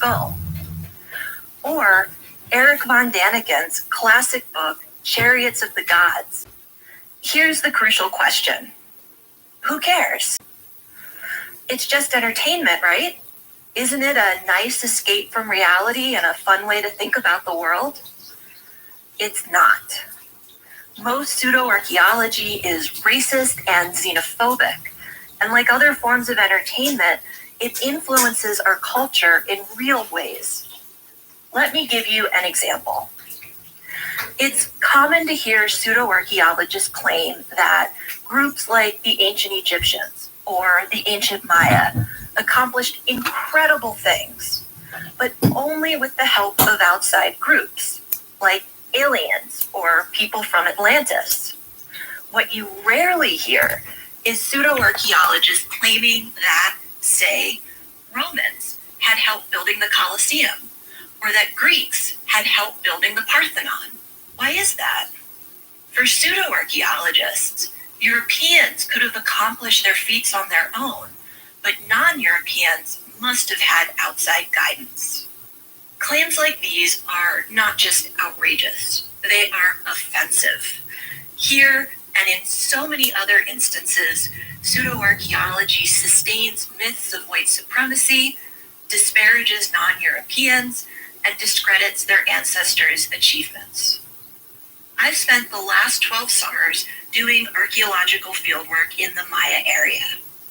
skull. Or Eric von Daniken's classic book, Chariots of the Gods. Here's the crucial question. Who cares? It's just entertainment, right? Isn't it a nice escape from reality and a fun way to think about the world? It's not. Most pseudo-archaeology is racist and xenophobic, and like other forms of entertainment, it influences our culture in real ways. Let me give you an example. It's common to hear pseudo-archaeologists claim that groups like the ancient Egyptians or the ancient Maya accomplished incredible things, but only with the help of outside groups, like aliens or people from Atlantis. What you rarely hear is pseudo-archaeologists claiming that, say, Romans had help building the Colosseum, or that Greeks had help building the Parthenon. Why is that? For pseudo-archaeologists, Europeans could have accomplished their feats on their own, but non-Europeans must have had outside guidance. Claims like these are not just outrageous, they are offensive. Here, and in so many other instances, pseudo-archaeology sustains myths of white supremacy, disparages non-Europeans, and discredits their ancestors' achievements. I've spent the last 12 summers doing archaeological fieldwork in the Maya area.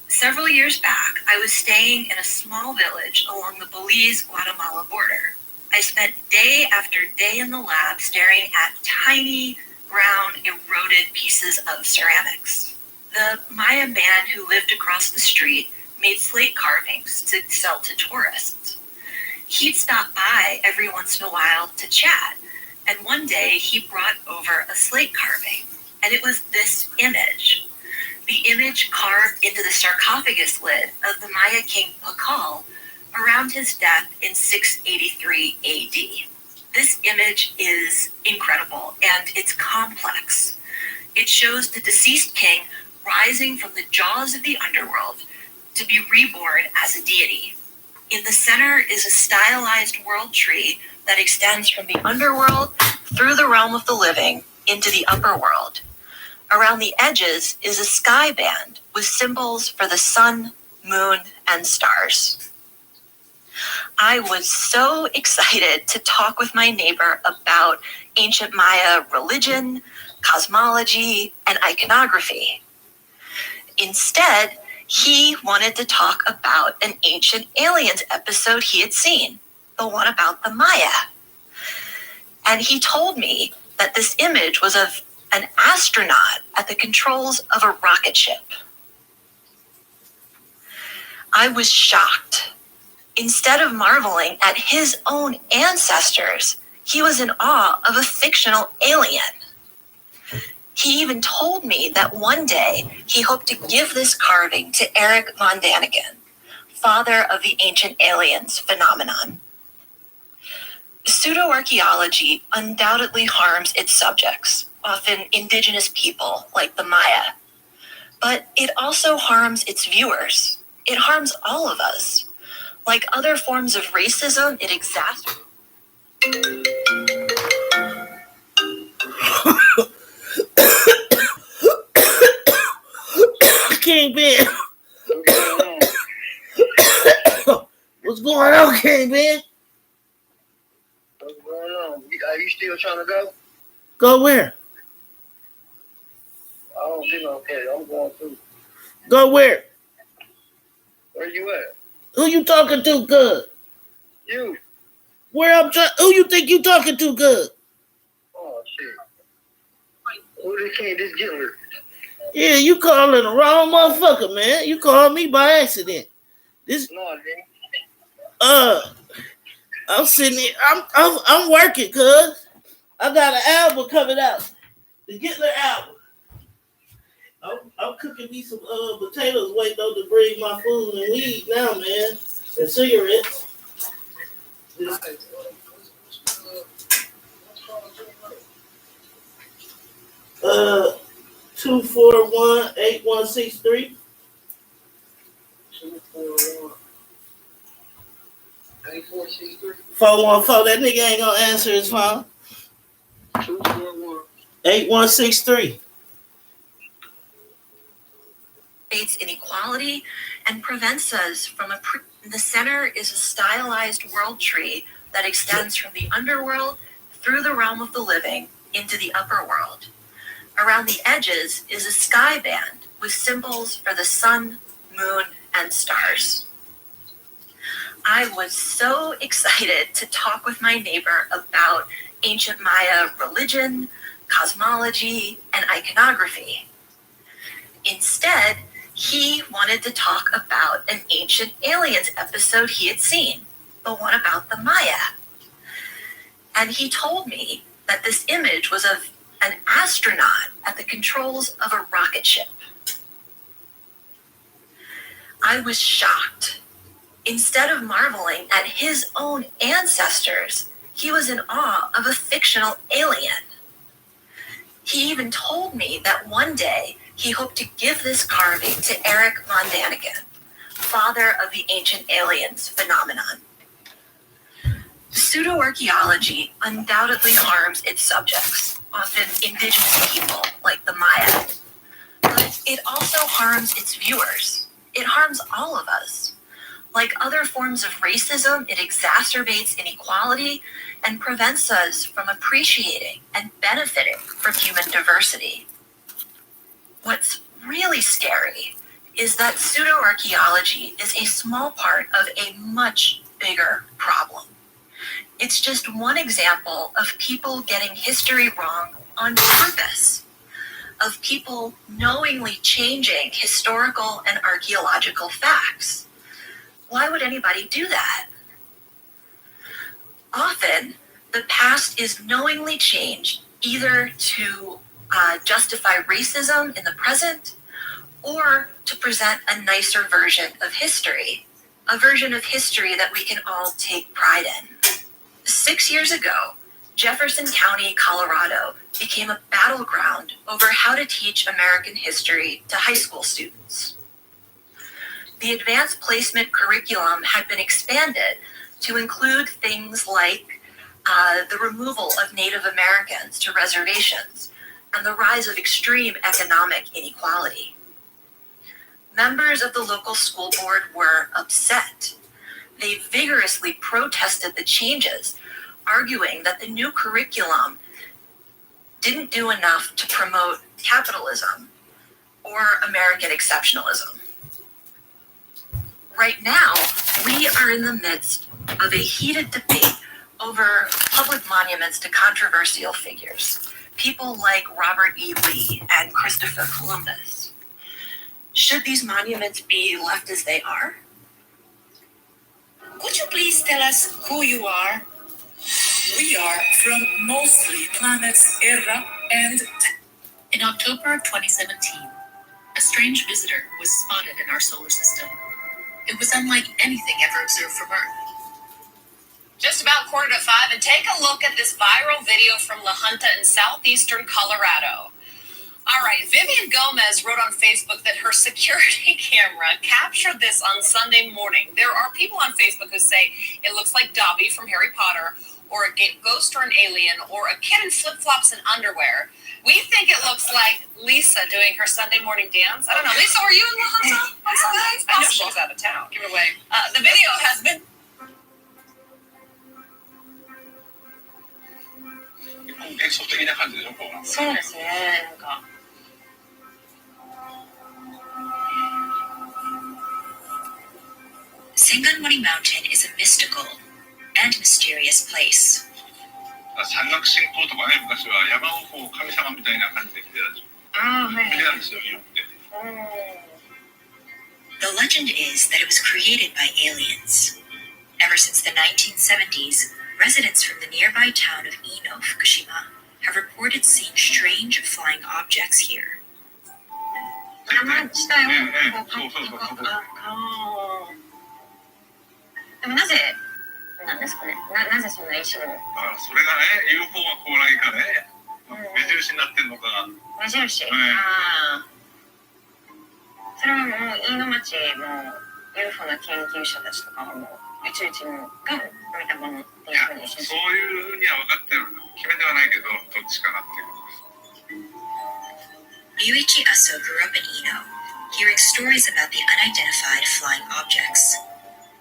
Several years back, I was staying in a small village along the Belize-Guatemala border. I spent day after day in the lab staring at tiny, brown, eroded pieces of ceramics. The Maya man who lived across the street made slate carvings to sell to tourists. He'd stop by every once in a while to chat, and one day he brought over a slate carving, and it was this image. The image carved into the sarcophagus lid of the Maya king Pakal around his death in 683 AD. This image is incredible, and it's complex. It shows the deceased king rising from the jaws of the underworld to be reborn as a deity. In the center is a stylized world tree that extends from the underworld through the realm of the living into the upper world. Around the edges is a sky band with symbols for the sun, moon, and stars. I was so excited to talk with my neighbor about ancient Maya religion, cosmology, and iconography. Instead, he wanted to talk about an Ancient Aliens episode he had seen, the one about the Maya. And he told me that this image was of an astronaut at the controls of a rocket ship. I was shocked. Instead of marveling at his own ancestors, he was in awe of a fictional alien. He even told me that one day he hoped to give this carving to Eric von Daniken, father of the Ancient Aliens phenomenon. Pseudo-archaeology undoubtedly harms its subjects, often indigenous people like the Maya. But it also harms its viewers. It harms all of us. Like other forms of racism, it exacerbates. Kingpin. What's going on, Kingpin? What's going on? Are you still trying to go? Go where? I don't get no okay. I'm going through. Go where? Where you at? Who you talking to, good? You. Who you think you talking to, good? Oh, shit. Who this king, this Gitler? Yeah, you calling the wrong motherfucker, man. You called me by accident. No, I didn't. I'm sitting here. I'm working, cuz. I got an album coming out. The Gitler album. I'm cooking me some potatoes, waiting on to bring my food and weed now, man. And cigarettes. 241-8163. 241-8163. 8463. 414. That nigga ain't gonna answer his phone. 241. 8163. Creates inequality and prevents us from the center is a stylized world tree that extends from the underworld through the realm of the living into the upper world. Around the edges is a sky band with symbols for the sun, moon, and stars. I was so excited to talk with my neighbor about ancient Maya religion, cosmology, and iconography. Instead, he wanted to talk about an Ancient Aliens episode he had seen, the one about the Maya. And he told me that this image was of an astronaut at the controls of a rocket ship. I was shocked. Instead of marveling at his own ancestors, he was in awe of a fictional alien. He even told me that one day he hoped to give this carving to Eric von Daniken, father of the Ancient Aliens phenomenon. Pseudo-archaeology undoubtedly harms its subjects, often indigenous people like the Maya, but it also harms its viewers. It harms all of us. Like other forms of racism, it exacerbates inequality and prevents us from appreciating and benefiting from human diversity. What's really scary is that pseudo-archaeology is a small part of a much bigger problem. It's just one example of people getting history wrong on purpose, of people knowingly changing historical and archaeological facts. Why would anybody do that? Often, the past is knowingly changed either to justify racism in the present or to present a nicer version of history, a version of history that we can all take pride in. 6 years ago, Jefferson County, Colorado became a battleground over how to teach American history to high school students. The advanced placement curriculum had been expanded to include things like the removal of Native Americans to reservations and the rise of extreme economic inequality. Members of the local school board were upset. They vigorously protested the changes, arguing that the new curriculum didn't do enough to promote capitalism or American exceptionalism. Right now, we are in the midst of a heated debate over public monuments to controversial figures, people like Robert E. Lee and Christopher Columbus. Should these monuments be left as they are? Could you please tell us who you are? We are from mostly planets Terra and... In October of 2017, a strange visitor was spotted in our solar system. It was unlike anything ever observed from Earth. Just about 4:45, and take a look at this viral video from La Junta in southeastern Colorado. All right, Vivian Gomez wrote on Facebook that her security camera captured this on Sunday morning. There are people on Facebook who say it looks like Dobby from Harry Potter, or a ghost or an alien, or a kid in flip-flops and underwear. We think it looks like Lisa doing her Sunday morning dance. I don't know. Lisa, were you in La Junta on Sunday? I know she was out of town. Give it away. The video has been... Senganmori Mountain is a mystical and mysterious place. 山岳信仰とかね、昔は山をこう神様みたいな感じで見てたでしょ。見てたんですよ、日本って。The legend is that it was created by aliens. Ever since the 1970s, residents from the nearby town of Ino, Fukushima, have reported seeing strange flying objects here. 山自体をそうそうそうそう。でもなぜなんですかね。なぜそんな石を。だからそれがね、UFO が来ないかね、目印になってんのか。目印。はい。それはもう飯野町も UFO の研究者たちとかはもう宇宙人が埋めたものっていういやふうに信じそういうふうには分かってる決めてはないけどどっちかなっていうことです。 Yuichi Aso grew up in Ino, hearing stories about the unidentified flying objects.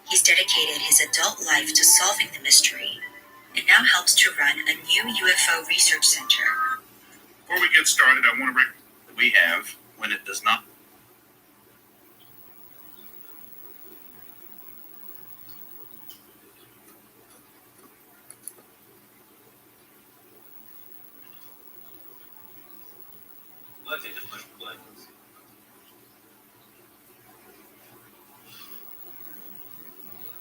He's dedicated his adult life to solving the mystery and now helps to run a new UFO research center. Before we get started, I want to that we have when it does not. Let's just push play.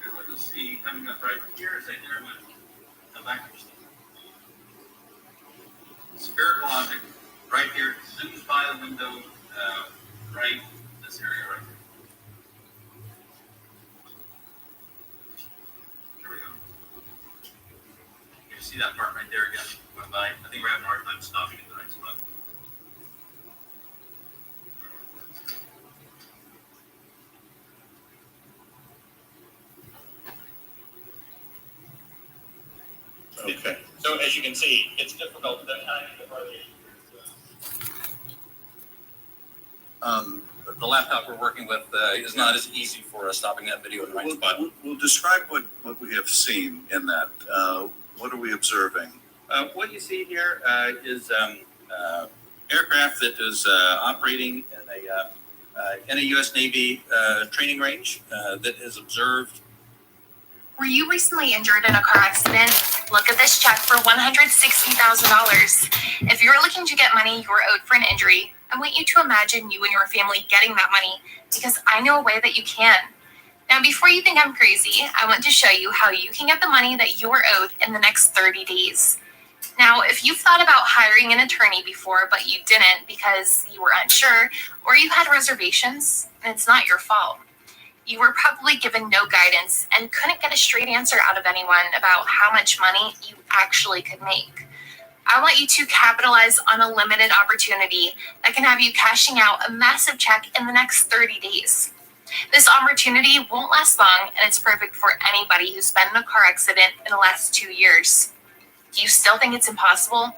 Everyone will see coming up right here is an intermittent electricity. Spherical object right here zooms by the window, right this area right here. Here we go. You see that part right there again? Went by. I think we're having a hard time stopping at the next one. Okay. So as you can see, it's difficult. The laptop we're working with is not as easy for us stopping that video in the right spot. We'll describe what we have seen in that. What are we observing? What you see here is aircraft that is operating in a U.S. Navy training range that has observed. Were you recently injured in a car accident? Look at this check for $160,000. If you're looking to get money you're owed for an injury, I want you to imagine you and your family getting that money because I know a way that you can. Now, before you think I'm crazy, I want to show you how you can get the money that you are owed in the next 30 days. Now, if you've thought about hiring an attorney before, but you didn't because you were unsure or you had reservations, it's not your fault. You were probably given no guidance and couldn't get a straight answer out of anyone about how much money you actually could make. I want you to capitalize on a limited opportunity that can have you cashing out a massive check in the next 30 days. This opportunity won't last long, and it's perfect for anybody who's been in a car accident in the last 2 years. Do you still think it's impossible?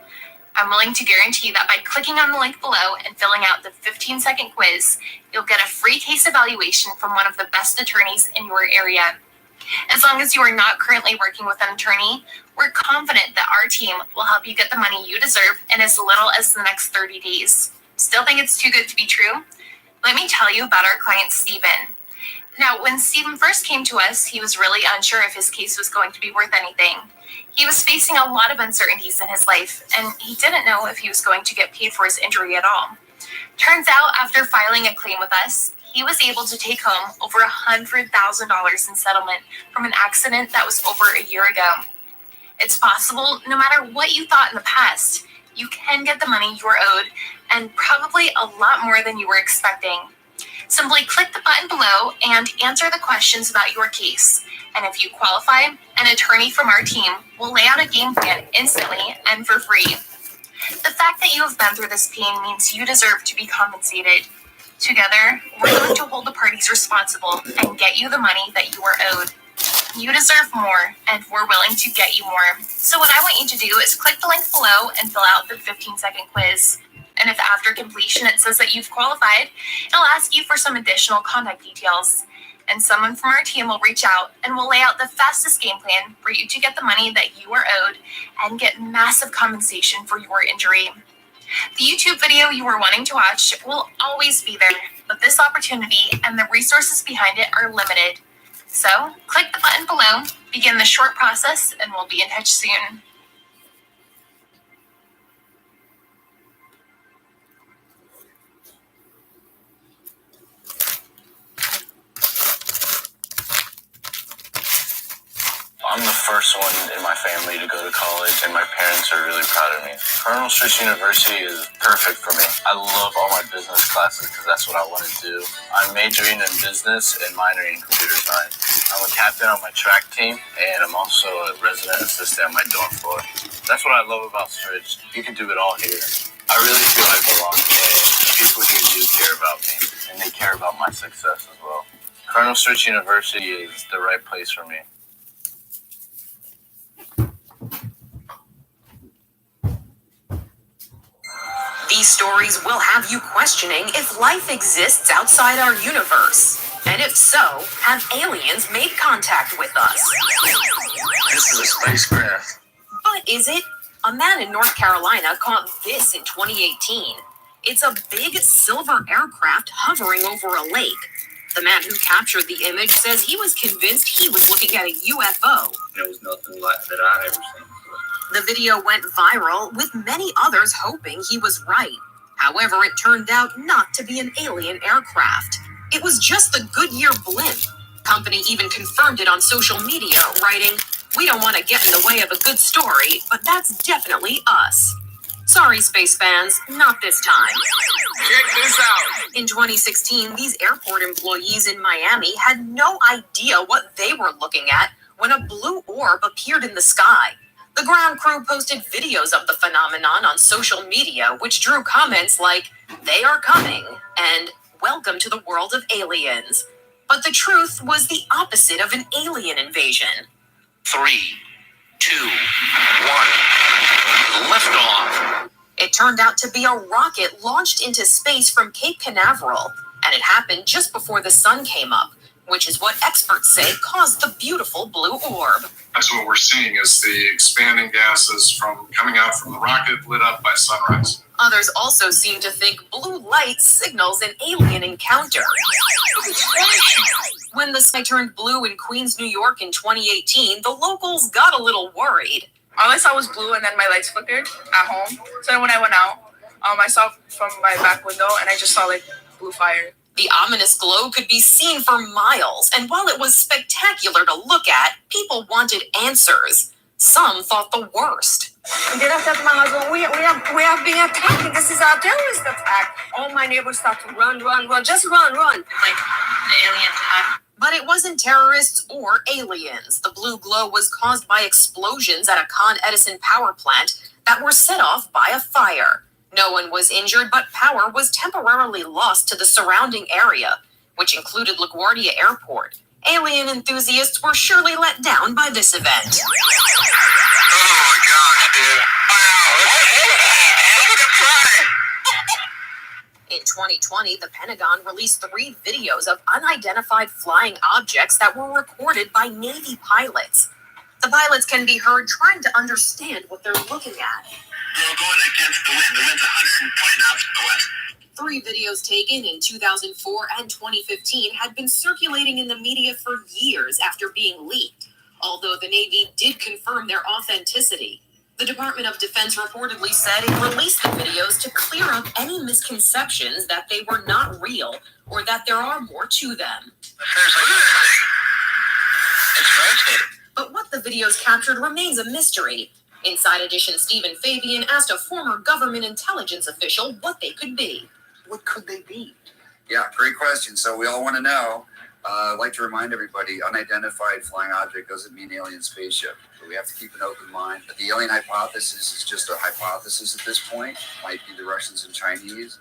I'm willing to guarantee that by clicking on the link below and filling out the 15-second quiz, you'll get a free case evaluation from one of the best attorneys in your area. As long as you are not currently working with an attorney, we're confident that our team will help you get the money you deserve in as little as the next 30 days. Still think it's too good to be true? Let me tell you about our client, Steven. Now, when Steven first came to us, he was really unsure if his case was going to be worth anything. He was facing a lot of uncertainties in his life, and he didn't know if he was going to get paid for his injury at all. Turns out, after filing a claim with us, he was able to take home over $100,000 in settlement from an accident that was over a year ago. It's possible, no matter what you thought in the past, you can get the money you are owed, and probably a lot more than you were expecting. Simply click the button below and answer the questions about your case. And if you qualify, an attorney from our team will lay out a game plan instantly and for free. The fact that you have been through this pain means you deserve to be compensated. Together, we're going to hold the parties responsible and get you the money that you are owed. You deserve more, and we're willing to get you more. So what I want you to do is click the link below and fill out the 15-second quiz. And if after completion it says that you've qualified, it'll ask you for some additional contact details. And someone from our team will reach out and will lay out the fastest game plan for you to get the money that you are owed and get massive compensation for your injury. The YouTube video you were wanting to watch will always be there, but this opportunity and the resources behind it are limited. So click the button below, begin the short process, and we'll be in touch soon. I'm the first one in my family to go to college, and my parents are really proud of me. Colonel Stritch University is perfect for me. I love all my business classes because that's what I want to do. I'm majoring in business and minoring in computer science. I'm a captain on my track team, and I'm also a resident assistant on my dorm floor. That's what I love about Stritch. You can do it all here. I really feel I belong, and people here do care about me, and they care about my success as well. Colonel Stritch University is the right place for me. These stories will have you questioning if life exists outside our universe. And if so, have aliens made contact with us? This is a spacecraft. But is it? A man in North Carolina caught this in 2018. It's a big silver aircraft hovering over a lake. The man who captured the image says he was convinced he was looking at a UFO. There was nothing like that I'd ever seen before. The video went viral, with many others hoping he was right. However, it turned out not to be an alien aircraft. It was just the Goodyear blimp. Company even confirmed it on social media, writing, "We don't want to get in the way of a good story, but that's definitely us." Sorry, space fans, not this time. Check this out. In 2016, these airport employees in Miami had no idea what they were looking at when a blue orb appeared in the sky. The ground crew posted videos of the phenomenon on social media, which drew comments like, "They are coming," and "Welcome to the world of aliens." But the truth was the opposite of an alien invasion. 3, 2, 1. Liftoff. It turned out to be a rocket launched into space from Cape Canaveral, and it happened just before the sun came up, which is what experts say caused the beautiful blue orb. That's what we're seeing is the expanding gases from coming out from the rocket lit up by sunrise. Others also seem to think blue light signals an alien encounter. When the sky turned blue in Queens, New York in 2018, the locals got a little worried. All I saw was blue, and then my lights flickered at home. So then when I went out, I saw from my back window, and I just saw like blue fire. The ominous glow could be seen for miles, and while it was spectacular to look at, people wanted answers. Some thought the worst. And then I said to my husband, we are being attacked. This is our terrorist attack. All my neighbors start to run, just run. Like the alien attack. But it wasn't terrorists or aliens. The blue glow was caused by explosions at a Con Edison power plant that were set off by a fire. No one was injured, but power was temporarily lost to the surrounding area, which included LaGuardia Airport. Alien enthusiasts were surely let down by this event. Oh my gosh, dude. In 2020, the Pentagon released 3 videos of unidentified flying objects that were recorded by Navy pilots. The pilots can be heard trying to understand what they're looking at. We're going against the wind. The wind's 120 knots to the west. 3 videos taken in 2004 and 2015 had been circulating in the media for years after being leaked, although the Navy did confirm their authenticity. The Department of Defense reportedly said it released the videos to clear up any misconceptions that they were not real or that there are more to them. Seriously, look at this thing. It's rotating. But what the videos captured remains a mystery. Inside Edition Stephen Fabian asked a former government intelligence official what they could be. What could they be? Yeah, great question. So we all want to know. I'd like to remind everybody, unidentified flying object doesn't mean alien spaceship. So we have to keep an open mind. But the alien hypothesis is just a hypothesis at this point. Might be the Russians and Chinese.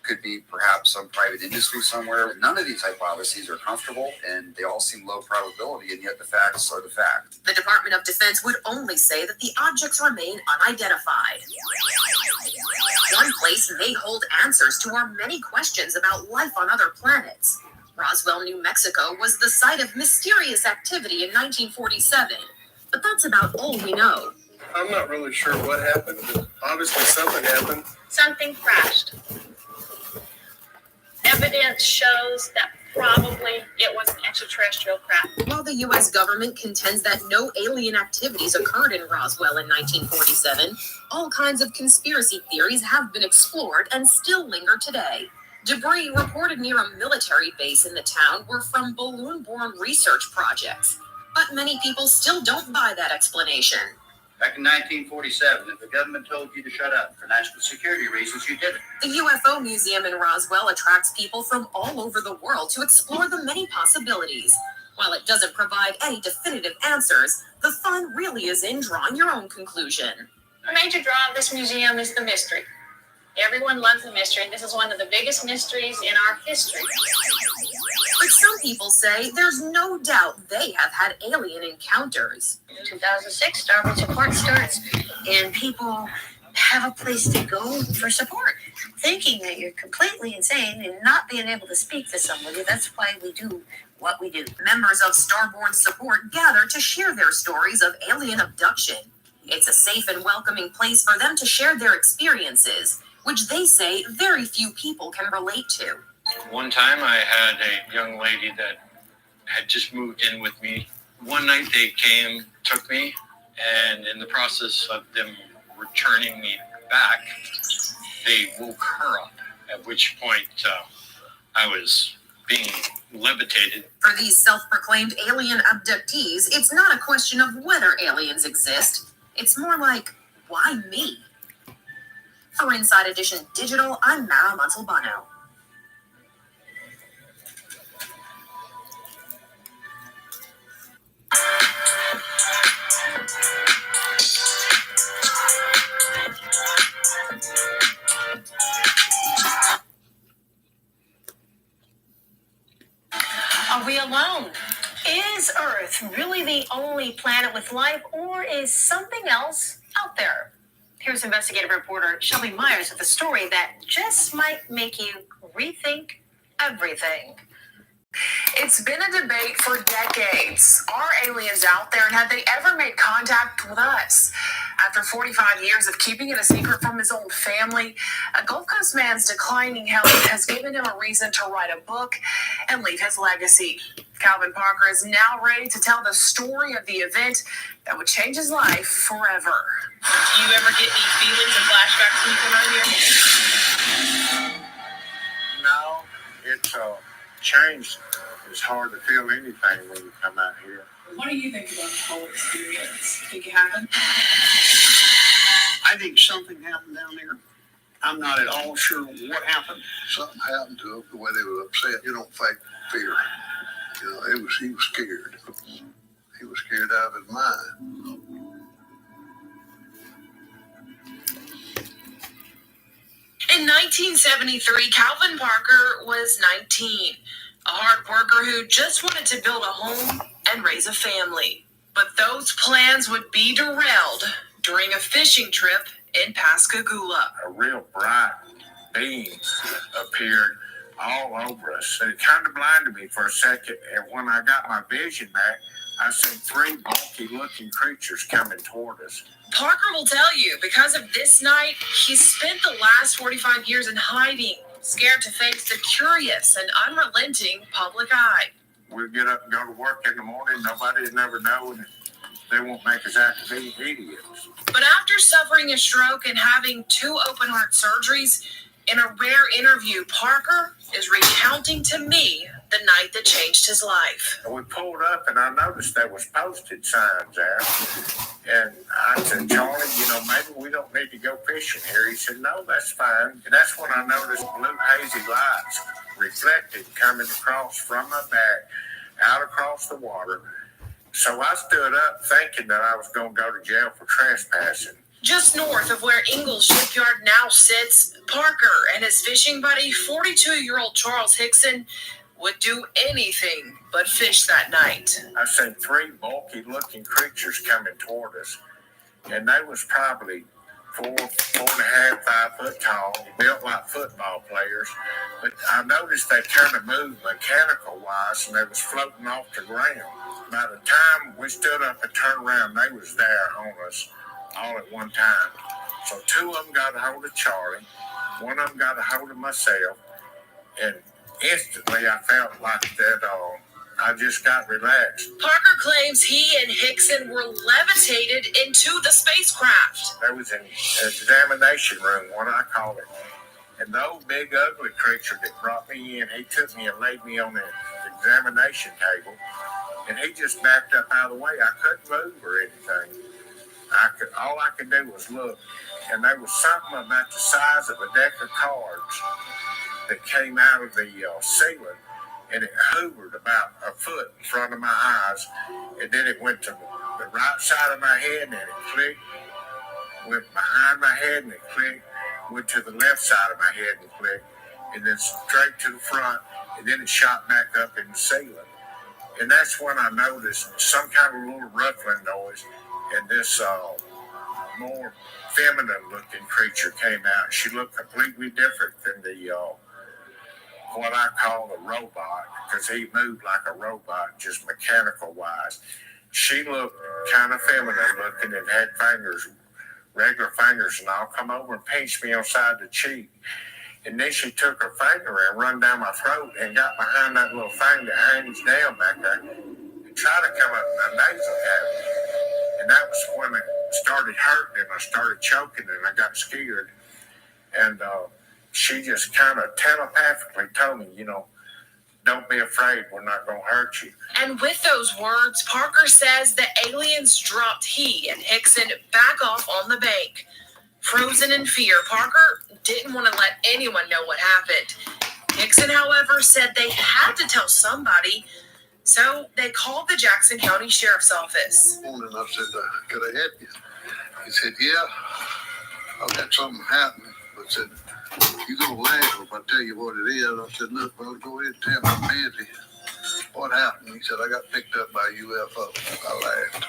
Could be perhaps some private industry somewhere. None of these hypotheses are comfortable, and they all seem low probability, and yet the facts are the fact. The Department of Defense would only say that the objects remain unidentified. One place may hold answers to our many questions about life on other planets. Roswell, New Mexico was the site of mysterious activity in 1947, but that's about all we know. I'm not really sure what happened, but obviously something happened. Something crashed. Evidence shows that probably it was an extraterrestrial craft. While the U.S. government contends that no alien activities occurred in Roswell in 1947, all kinds of conspiracy theories have been explored and still linger today. Debris reported near a military base in the town were from balloon-borne research projects, but many people still don't buy that explanation. Back in 1947, if the government told you to shut up for national security reasons, you did it. The UFO Museum in Roswell attracts people from all over the world to explore the many possibilities. While it doesn't provide any definitive answers, the fun really is in drawing your own conclusion. The major draw of this museum is the mystery. Everyone loves the mystery. This is one of the biggest mysteries in our history. But some people say there's no doubt they have had alien encounters. In 2006, Starbucks report starts, and people have a place to go for support. Thinking that you're completely insane and not being able to speak to somebody, that's why we do what we do. Members of Starborn Support gather to share their stories of alien abduction. It's a safe and welcoming place for them to share their experiences, which they say very few people can relate to. One time I had a young lady that had just moved in with me. One night they came, took me, and in the process of them returning me back, they woke her up, at which point I was being levitated. For these self-proclaimed alien abductees, it's not a question of whether aliens exist. It's more like, why me? For Inside Edition Digital, I'm Mara Montalbano. Are we alone? Is Earth really the only planet with life, or is something else out there? Here's investigative reporter Shelby Myers with a story that just might make you rethink everything. It's been a debate for decades. Are aliens out there, and have they ever made contact with us? After 45 years of keeping it a secret from his own family, a Gulf Coast man's declining health has given him a reason to write a book and leave his legacy. Calvin Parker is now ready to tell the story of the event that would change his life forever. Do you ever get any feelings or flashbacks when you come out here? No, it's changed. It's hard to feel anything when you come out here. What do you think about the whole experience? Think it happened? I think something happened down there. I'm not at all sure what happened. Something happened to him, the way they were upset. You don't fake fear. You know, he was scared. He was scared out of his mind. In 1973, Calvin Parker was 19, a hard worker who just wanted to build a home and raise a family. But those plans would be derailed during a fishing trip in Pascagoula. A real bright beam appeared all over us. And it kind of blinded me for a second. And when I got my vision back, I seen three bulky-looking creatures coming toward us. Parker will tell you, because of this night, he spent the last 45 years in hiding, scared to face the curious and unrelenting public eye. We'll get up and go to work in the morning. Nobody'd never know, and they won't make us out to be idiots. But after suffering a stroke and having 2 open-heart surgeries, in a rare interview, Parker is recounting to me the night that changed his life. We pulled up, and I noticed there was posted signs there. And I said, Charlie, maybe we don't need to go fishing here. He said, no, that's fine. And that's when I noticed blue hazy lights reflected coming across from my back, out across the water. So I stood up thinking that I was going to go to jail for trespassing. Just north of where Ingalls Shipyard now sits, Parker and his fishing buddy, 42-year-old Charles Hickson, would do anything but fish that night. I seen 3 bulky-looking creatures coming toward us, and they was probably 4.5, 5 foot tall, built like football players. But I noticed they kind of moved mechanical-wise, and they was floating off the ground. By the time we stood up and turned around, they was there on us all at one time. So 2 of them got a hold of Charlie, 1 of them got a hold of myself, and instantly I felt like that I just got relaxed. Parker claims he and Hickson were levitated into the spacecraft. There was an examination room, what I call it. And the old big ugly creature that brought me in, he took me and laid me on the examination table, and he just backed up out of the way. I couldn't move or anything. All I could do was look, and there was something about the size of a deck of cards that came out of the ceiling, and it hovered about a foot in front of my eyes, and then it went to the right side of my head, and it clicked, went behind my head, and it clicked, went to the left side of my head and clicked, and then straight to the front, and then it shot back up in the ceiling. And that's when I noticed some kind of little ruffling noise, and this more feminine looking creature came out. She looked completely different than the what I call a robot, because he moved like a robot, just mechanical wise. She looked kind of feminine looking and had fingers, regular fingers, and all. Come over and pinched me on side the cheek. And then she took her finger and run down my throat and got behind that little thing that hangs down back there and tried to come up my nasal cavity. And that was when it started hurting and I started choking and I got scared. And she just kind of telepathically told me, you know, don't be afraid, we're not going to hurt you. And with those words, Parker says the aliens dropped he and Hickson back off on the bank. Frozen in fear, Parker didn't want to let anyone know what happened. Hickson, however, said they had to tell somebody, so they called the Jackson County Sheriff's Office. And I said, could I help you? He said, yeah, I've got something happening. But said, you gonna laugh if I tell you what it is. I said, look, brother, go ahead and tell me, I'm busy. What happened? He said, I got picked up by a UFO. I laughed.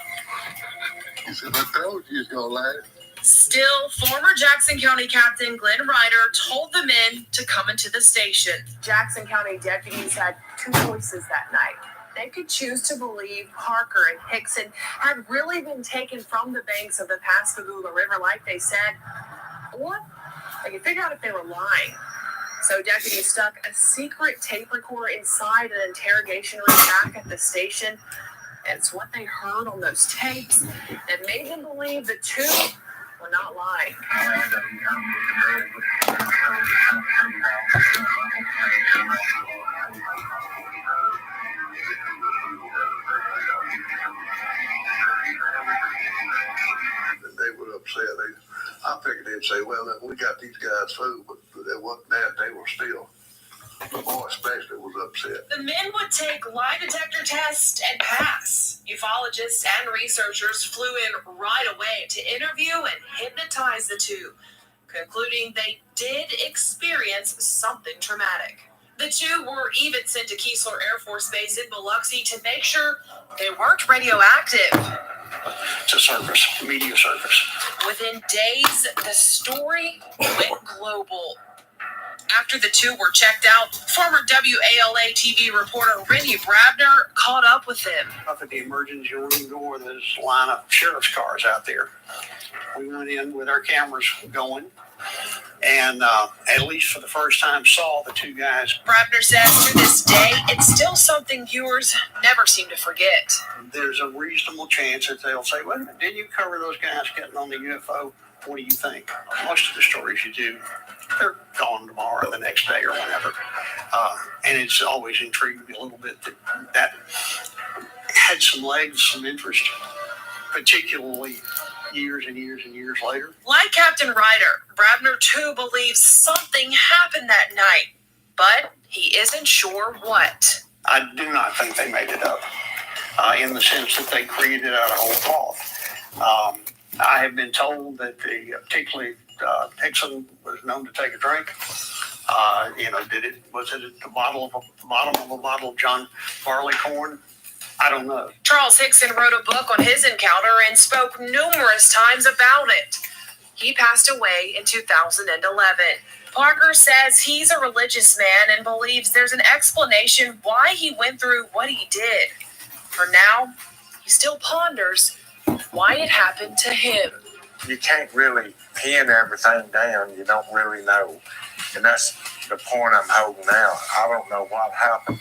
He said, I told you was gonna laugh. Still, former Jackson County Captain Glenn Ryder told the men to come into the station. Jackson County deputies had two choices that night. They could choose to believe Parker and Hickson had really been taken from the banks of the Pascagoula River like they said, or they could figure out if they were lying. So deputies stuck a secret tape recorder inside an interrogation room back at the station. And it's what they heard on those tapes that made them believe the two were not lying. They were upset. I figured they'd say, well, we got these guys food, but it wasn't that. They were still, the boy especially was upset. The men would take lie detector tests and pass. Ufologists and researchers flew in right away to interview and hypnotize the two, concluding they did experience something traumatic. The two were even sent to Keesler Air Force Base in Biloxi to make sure they weren't radioactive. It's a service, media service. Within days, the story went global. After the two were checked out, former WALA TV reporter Rennie Brabner caught up with them. Up at the emergency room door, there's a line of sheriff's cars out there. We went in with our cameras going, and at least for the first time saw the two guys. Brabner says to this day, it's still something viewers never seem to forget. There's a reasonable chance that they'll say, wait a minute, didn't you cover those guys getting on the UFO? What do you think? Most of the stories you do, they're gone tomorrow or the next day or whatever. And it's always intrigued me a little bit that had some legs, some interest, particularly years and years and years later. Like Captain Ryder, Brabner too believes something happened that night, but he isn't sure what. I do not think they made it up in the sense that they created it out of whole cloth. I have been told that particularly Hickson was known to take a drink. Was it at the bottom of a bottle of John Barleycorn? I don't know. Charles Hickson wrote a book on his encounter and spoke numerous times about it. He passed away in 2011. Parker says he's a religious man and believes there's an explanation why he went through what he did. For now, he still ponders why it happened to him. You can't really pin everything down. You don't really know. And that's the point I'm holding out. I don't know what happened.